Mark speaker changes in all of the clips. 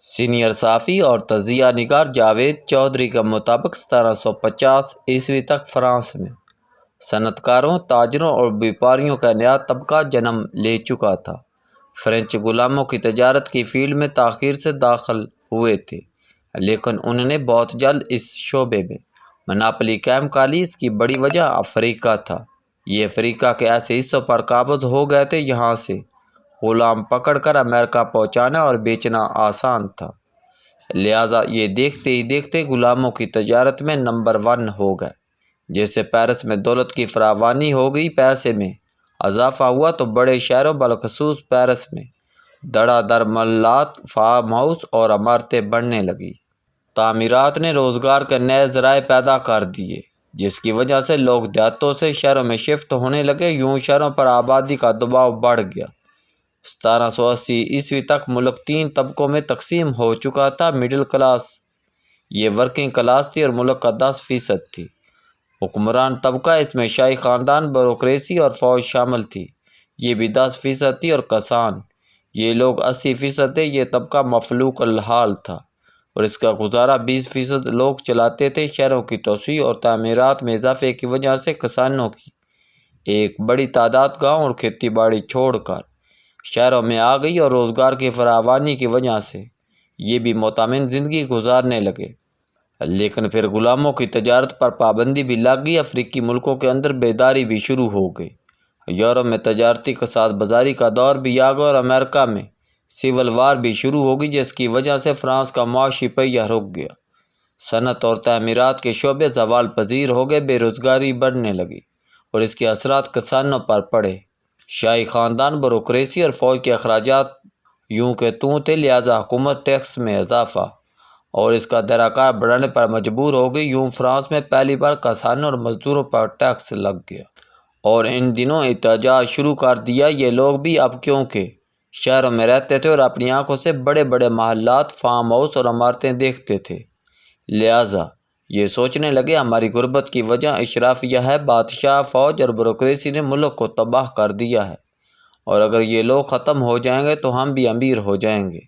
Speaker 1: Senior صحافی اور تجزیہ نگار جاوید چودھری کے مطابق 1750 تک فرانس میں صنعت کاروں، تاجروں اور بیپاریوں کا نیا طبقہ جنم لے چکا تھا۔ فرینچ غلاموں کی تجارت کی فیلڈ میں تاخیر سے داخل ہوئے تھے، لیکن انہوں نے بہت جلد اس شعبے میں مناپلی قائم کر لی۔ اس کی بڑی وجہ افریقہ تھا۔ یہ افریقہ کے ایسے حصوں پر قابض ہو گئے تھے جہاں سے غلام پکڑ کر امریکہ پہنچانا اور بیچنا آسان تھا، لہٰذا یہ دیکھتے ہی دیکھتے غلاموں کی تجارت میں نمبر 1 ہو گئے۔ جیسے پیرس میں دولت کی فراوانی ہو گئی، پیسے میں اضافہ ہوا، تو بڑے شہروں بالخصوص پیرس میں دھڑا دھڑ محلات، فارم ہاؤس اور عمارتیں بننے لگیں۔ تعمیرات نے روزگار کے نئے ذرائع پیدا کر دیے، جس کی وجہ سے لوگ دیہاتوں سے شہروں میں شفٹ ہونے لگے۔ یوں شہروں پر آبادی کا دباؤ بڑھ گیا۔ 1780 تک ملک 3 طبقوں میں تقسیم ہو چکا تھا۔ مڈل کلاس، یہ ورکنگ کلاس تھی اور ملک کا 10% تھی۔ حکمران طبقہ، اس میں شاہی خاندان، بیوروکریسی اور فوج شامل تھی، یہ بھی 10% تھی، اور کسان، یہ لوگ 80% تھے۔ یہ طبقہ مفلوک الحال تھا اور اس کا گزارا 20% لوگ چلاتے تھے۔ شہروں کی توسیع اور تعمیرات میں اضافے کی وجہ سے کسانوں کی ایک بڑی تعداد گاؤں اور کھیتی باڑی چھوڑ کر شہروں میں آ گئی، اور روزگار کی فراوانی کی وجہ سے یہ بھی مطمئن زندگی گزارنے لگے۔ لیکن پھر غلاموں کی تجارت پر پابندی بھی لگ گئی۔ افریقی ملکوں کے اندر بیداری بھی شروع ہو گئی۔ یورپ میں تجارتی کساد بازاری کا دور بھی آ گیا اور امریکہ میں سول وار بھی شروع ہو گئی، جس کی وجہ سے فرانس کا معاشی پہیہ رک گیا۔ صنعت اور تعمیرات کے شعبے زوال پذیر ہو گئے، بے روزگاری بڑھنے لگی اور اس کے اثرات کسانوں پر پڑے۔ شاہی خاندان، بیوروکریسی اور فوج کے اخراجات یوں کہ توں تھے، لہٰذا حکومت ٹیکس میں اضافہ اور اس کا دائرہ کار بڑھانے پر مجبور ہو گئی۔ یوں فرانس میں پہلی بار کسانوں اور مزدوروں پر ٹیکس لگ گیا اور ان دنوں احتجاج شروع کر دیا۔ یہ لوگ بھی اب کیونکہ شہروں میں رہتے تھے اور اپنی آنکھوں سے بڑے بڑے محلات، فارم ہاؤس اور عمارتیں دیکھتے تھے، لہٰذا یہ سوچنے لگے ہماری غربت کی وجہ اشرافیہ ہے، بادشاہ، فوج اور بیوروکریسی نے ملک کو تباہ کر دیا ہے، اور اگر یہ لوگ ختم ہو جائیں گے تو ہم بھی امیر ہو جائیں گے۔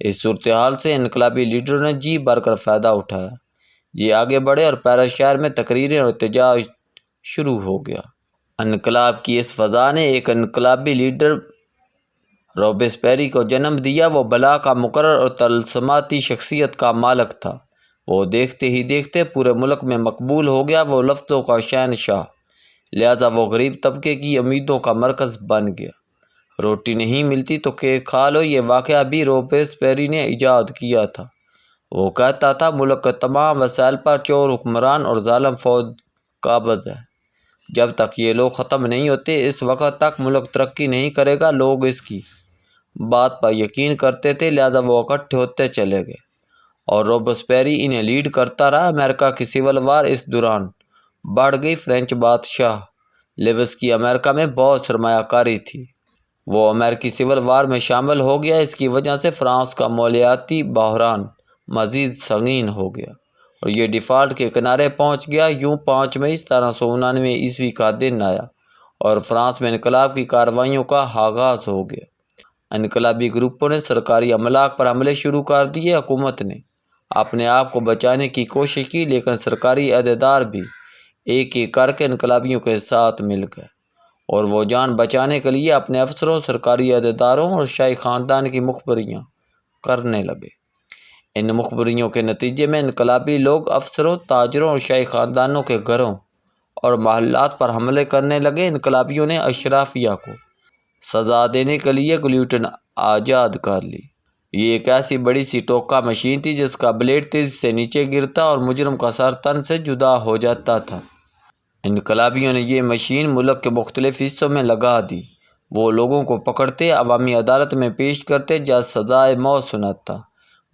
Speaker 1: اس صورتحال سے انقلابی لیڈروں نے جی بھر کر فائدہ اٹھایا۔ یہ آگے بڑھے اور پیرس شہر میں تقریریں اور احتجاج شروع ہو گیا۔ انقلاب کی اس فضا نے ایک انقلابی لیڈر روبیسپیری کو جنم دیا۔ وہ بلا کا مقرر اور طلسماتی شخصیت کا مالک تھا۔ وہ دیکھتے ہی دیکھتے پورے ملک میں مقبول ہو گیا۔ وہ لفتوں کا شہنشاہ، لہٰذا وہ غریب طبقے کی امیدوں کا مرکز بن گیا۔ روٹی نہیں ملتی تو کیک کھا لو، یہ واقعہ بھی روبیسپیری نے ایجاد کیا تھا۔ وہ کہتا تھا ملک کے تمام وسائل پر چور حکمران اور ظالم فوج قابض ہے۔ جب تک یہ لوگ ختم نہیں ہوتے، اس وقت تک ملک ترقی نہیں کرے گا۔ لوگ اس کی بات پر یقین کرتے تھے، لہٰذا وہ اکٹھے ہوتے چلے گئے اور روبیسپیری انہیں لیڈ کرتا رہا۔ امریکہ کی سول وار اس دوران بڑھ گئی۔ فرینچ بادشاہ لیوس کی امریکہ میں بہت سرمایہ کاری تھی، وہ امریکی سول وار میں شامل ہو گیا۔ اس کی وجہ سے فرانس کا مالیاتی بحران مزید سنگین ہو گیا اور یہ ڈیفالٹ کے کنارے پہنچ گیا۔ یوں 5 مئی 1799 کا دن آیا اور فرانس میں انقلاب کی کارروائیوں کا آغاز ہو گیا۔ انقلابی گروپوں نے سرکاری املاک پر حملے شروع کر دیے۔ حکومت نے اپنے آپ کو بچانے کی کوشش کی، لیکن سرکاری عہدیدار بھی ایک ایک کر کے انقلابیوں کے ساتھ مل گئے اور وہ جان بچانے کے لیے اپنے افسروں، سرکاری عہدیداروں اور شاہی خاندان کی مخبریاں کرنے لگے۔ ان مخبریوں کے نتیجے میں انقلابی لوگ افسروں، تاجروں اور شاہی خاندانوں کے گھروں اور محلات پر حملے کرنے لگے۔ انقلابیوں نے اشرافیہ کو سزا دینے کے لیے گلیوٹن ایجاد کر لی۔ یہ ایک ایسی بڑی سی ٹوکا مشین تھی جس کا بلیڈ تیزی سے نیچے گرتا اور مجرم کا سر تن سے جدا ہو جاتا تھا۔ انقلابیوں نے یہ مشین ملک کے مختلف حصوں میں لگا دی۔ وہ لوگوں کو پکڑتے، عوامی عدالت میں پیش کرتے، جج سزائے موت سناتا۔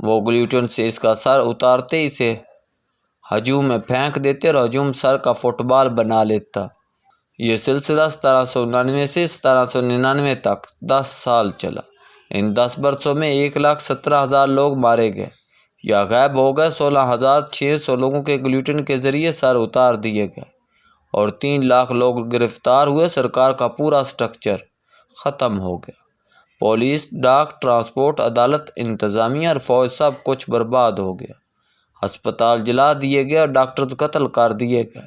Speaker 1: وہ گلیوٹن سے اس کا سر اتارتے، اسے ہجوم میں پھینک دیتے اور ہجوم سر کا فٹ بال بنا لیتا۔ یہ سلسلہ 1799 سے 1799 تک 10 سال چلا۔ ان 10 برسوں میں 1,17,000 لوگ مارے گئے یا غائب ہو گئے۔ 16,600 لوگوں کے گلیوٹن کے ذریعے سر اتار دیے گئے اور 3 لاکھ لوگ گرفتار ہوئے۔ سرکار کا پورا سٹرکچر ختم ہو گیا۔ پولیس، ڈاک، ٹرانسپورٹ، عدالت، انتظامیہ اور فوج سب کچھ برباد ہو گیا۔ ہسپتال جلا دیے گئے اور ڈاکٹرز قتل کر دیے گئے۔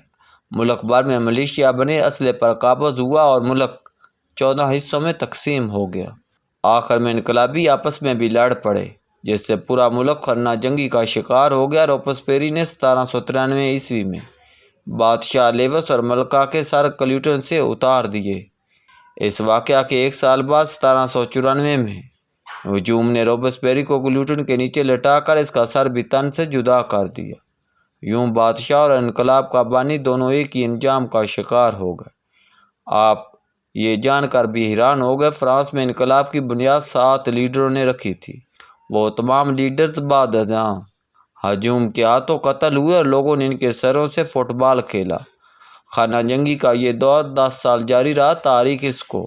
Speaker 1: ملک بھر میں ملیشیا بنے، اسلحے پر قابض ہوا اور ملک 14 حصوں میں تقسیم ہو گیا۔ آخر میں انقلابی آپس میں بھی لڑ پڑے، جس سے پورا ملک خانہ جنگی کا شکار ہو گیا۔ روبسپیری نے 1793 عیسوی میں بادشاہ لیوس اور ملکہ کے سر کلیوٹن سے اتار دیے۔ اس واقعہ کے ایک سال بعد 1794 میں ہجوم نے روبسپیری کو کلیوٹن کے نیچے لٹا کر اس کا سر بھی تن سے جدا کر دیا۔ یوں بادشاہ اور انقلاب کا بانی دونوں ایک ہی انجام کا شکار ہو گئے۔ آپ یہ جان کر بھی حیران ہو گئے، فرانس میں انقلاب کی بنیاد 7 لیڈروں نے رکھی تھی۔ وہ تمام لیڈرز بعد ازاں ہجوم کے ہاتھوں قتل ہوئے اور لوگوں نے ان کے سروں سے فٹ بال کھیلا۔ خانہ جنگی کا یہ دور 10 سال جاری رہا۔ تاریخ اس کو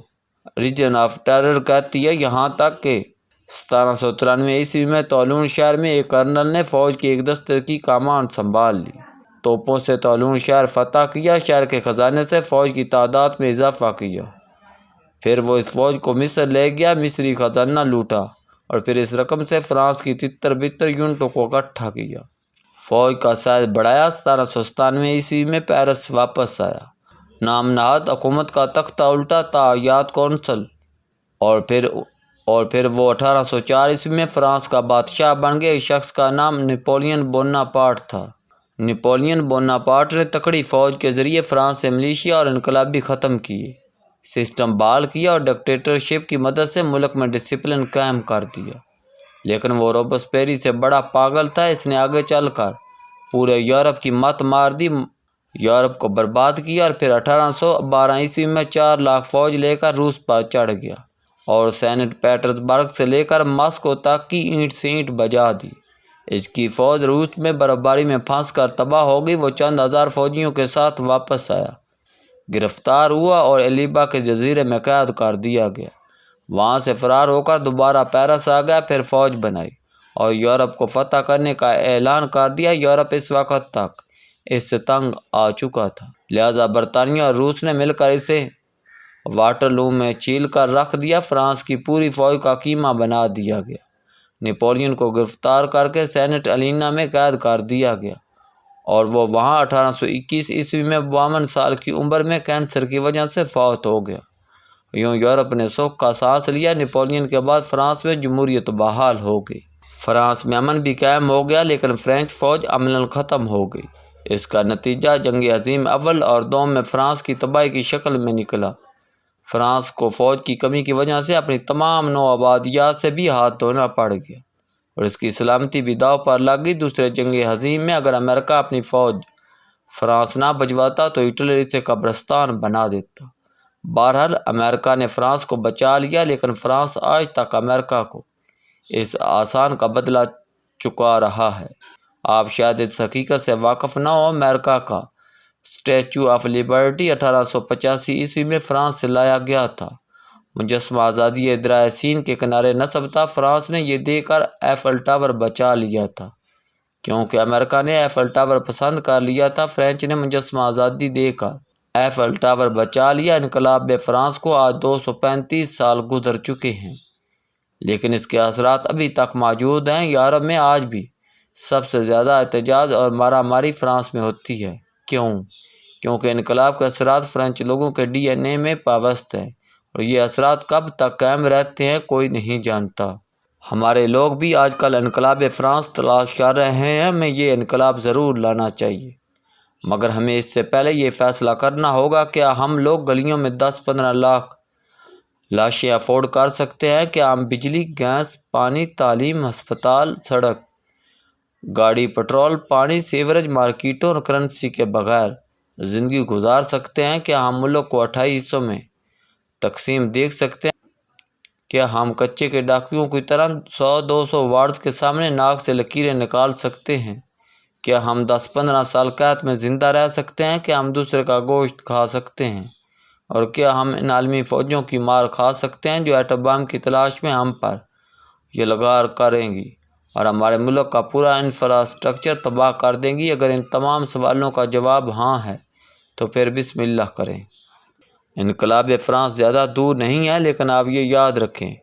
Speaker 1: ریجن آف ٹیرر کہتی ہے، یہاں تک کہ 1793 عیسوی میں تولون شہر میں ایک کرنل نے فوج کی ایک دستے کی کمان سنبھال لی۔ توپوں سے تولون شہر فتح کیا، شہر کے خزانے سے فوج کی تعداد میں اضافہ کیا۔ پھر وہ اس فوج کو مصر لے گیا، مصری خزانہ لوٹا اور پھر اس رقم سے فرانس کی تتر بتر یونٹوں کو اکٹھا کیا۔ فوج کا سائز بڑھایا۔ 1797 عیسوی میں پیرس واپس آیا۔ نام نہاد حکومت کا تختہ الٹا تاحیات کونسل اور پھر وہ 1804 عیسوی میں فرانس کا بادشاہ بن گئے۔ اس شخص کا نام نپولین بوناپارٹ تھا۔ نپولین بوناپارٹ نے تکڑی فوج کے ذریعے فرانس سے ملیشیا اور انقلابی ختم کیے، سسٹم بحال کیا اور ڈکٹیٹرشپ کی مدد سے ملک میں ڈسپلن قائم کر دیا۔ لیکن وہ روبسپیری سے بڑا پاگل تھا۔ اس نے آگے چل کر پورے یورپ کی مت مار دی، یورپ کو برباد کیا اور پھر 1812 عیسوی میں 4 لاکھ فوج لے کر روس پر چڑھ گیا اور سینٹ پیٹرز برگ سے لے کر ماسکو تک کی اینٹ سے اینٹ بجا دی۔ اس کی فوج روس میں برفباری میں پھنس کر تباہ ہو گئی۔ وہ چند ہزار فوجیوں کے ساتھ واپس آیا، گرفتار ہوا اور ایلیبا کے جزیرے میں قید کر دیا گیا۔ وہاں سے فرار ہو کر دوبارہ پیرس آ گیا، پھر فوج بنائی اور یورپ کو فتح کرنے کا اعلان کر دیا۔ یورپ اس وقت تک اس سے تنگ آ چکا تھا، لہذا برطانیہ اور روس نے مل کر اسے واٹرلو میں چیل کر رکھ دیا۔ فرانس کی پوری فوج کا کیما بنا دیا گیا۔ نپولین کو گرفتار کر کے سینٹ الینا میں قید کر دیا گیا اور وہ وہاں 1821 عیسوی میں 52 سال کی عمر میں کینسر کی وجہ سے فوت ہو گیا۔ یوں یورپ نے سکھ کا سانس لیا۔ نپولین کے بعد فرانس میں جمہوریت بحال ہو گئی۔ فرانس میں امن بھی قائم ہو گیا، لیکن فرینچ فوج عملاً ختم ہو گئی۔ اس کا نتیجہ جنگ عظیم اول اور دوم میں فرانس کی تباہی کی شکل میں نکلا۔ فرانس کو فوج کی کمی کی وجہ سے اپنی تمام نو آبادیات سے بھی ہاتھ دھونا پڑ گیا اور اس کی سلامتی بھی داؤ پر لگ گئی۔ دوسرے جنگ عظیم میں اگر امریکہ اپنی فوج فرانس نہ بھجواتا تو ہٹلر اسے قبرستان بنا دیتا۔ بہرحال امریکہ نے فرانس کو بچا لیا، لیکن فرانس آج تک امریکہ کو اس احسان کا بدلہ چکا رہا ہے۔ آپ شاید اس حقیقت سے واقف نہ ہو، امریکہ کا اسٹیچو آف لبرٹی 1885 عیسوی میں فرانس سے لایا گیا تھا۔ مجسمہ آزادی دریائے سین کے کنارے نصب تھا۔ فرانس نے یہ دیکھ کر ایفل ٹاور بچا لیا تھا، کیونکہ امریکہ نے ایفل ٹاور پسند کر لیا تھا۔ فرینچ نے مجسمہ آزادی دے کر ایفل ٹاور بچا لیا۔ انقلاب فرانس کو آج 235 سال گزر چکے ہیں، لیکن اس کے اثرات ابھی تک موجود ہیں۔ یورپ میں آج بھی سب سے زیادہ احتجاج اور مارا ماری فرانس میں ہوتی ہے۔ کیوں؟ کیونکہ انقلاب کے اثرات فرینچ لوگوں کے ڈی این اے میں پابست ہیں اور یہ اثرات کب تک قائم رہتے ہیں کوئی نہیں جانتا۔ ہمارے لوگ بھی آج کل انقلاب فرانس تلاش کر رہے ہیں۔ ہمیں یہ انقلاب ضرور لانا چاہیے، مگر ہمیں اس سے پہلے یہ فیصلہ کرنا ہوگا کیا ہم لوگ گلیوں میں 10-15 لاکھ لاشیں افورڈ کر سکتے ہیں؟ کیا ہم بجلی، گیس، پانی، تعلیم، ہسپتال، سڑک، گاڑی، پٹرول، پانی، سیوریج، مارکیٹوں اور کرنسی کے بغیر زندگی گزار سکتے ہیں؟ کیا ہم ملک کو 28 حصوں میں تقسیم دیکھ سکتے ہیں؟ کیا ہم کچے کے ڈاکیوں کی طرح 100-200 وارڈز کے سامنے ناک سے لکیریں نکال سکتے ہیں؟ کیا ہم 10-15 سال قید میں زندہ رہ سکتے ہیں؟ کیا ہم دوسرے کا گوشت کھا سکتے ہیں؟ اور کیا ہم ان عالمی فوجوں کی مار کھا سکتے ہیں جو ایٹم بم کی تلاش میں ہم پر یلغار کریں گی اور ہمارے ملک کا پورا انفراسٹرکچر تباہ کر دیں گی؟ اگر ان تمام سوالوں کا جواب ہاں ہے تو پھر بسم اللہ کریں۔ انقلاب فرانس زیادہ دور نہیں ہے، لیکن آپ یہ یاد رکھیں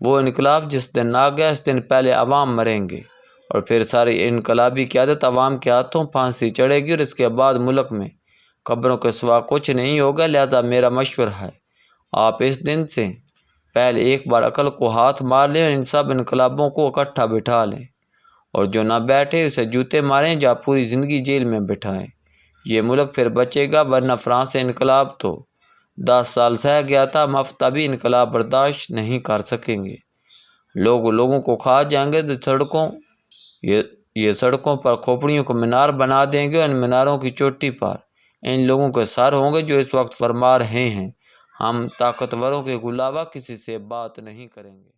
Speaker 1: وہ انقلاب جس دن آ گیا اس دن پہلے عوام مریں گے اور پھر ساری انقلابی قیادت عوام کے ہاتھوں پھانسی چڑھے گی اور اس کے بعد ملک میں قبروں کے سوا کچھ نہیں ہوگا۔ لہذا میرا مشورہ ہے آپ اس دن سے پہلے ایک بار عقل کو ہاتھ مار لیں اور ان سب انقلابوں کو اکٹھا بٹھا لیں، اور جو نہ بیٹھے اسے جوتے ماریں یا پوری زندگی جیل میں بٹھائیں۔ یہ ملک پھر بچے گا، ورنہ فرانس سے انقلاب تو 10 سال سہ گیا تھا، ہم اب تبھی انقلاب برداشت نہیں کر سکیں گے۔ لوگوں کو کھا جائیں گے تو یہ سڑکوں پر کھوپڑیوں کو مینار بنا دیں گے، اور ان میناروں کی چوٹی پر ان لوگوں کے سر ہوں گے جو اس وقت فرما رہے ہیں ہم طاقتوروں کے علاوہ کسی سے بات نہیں کریں گے۔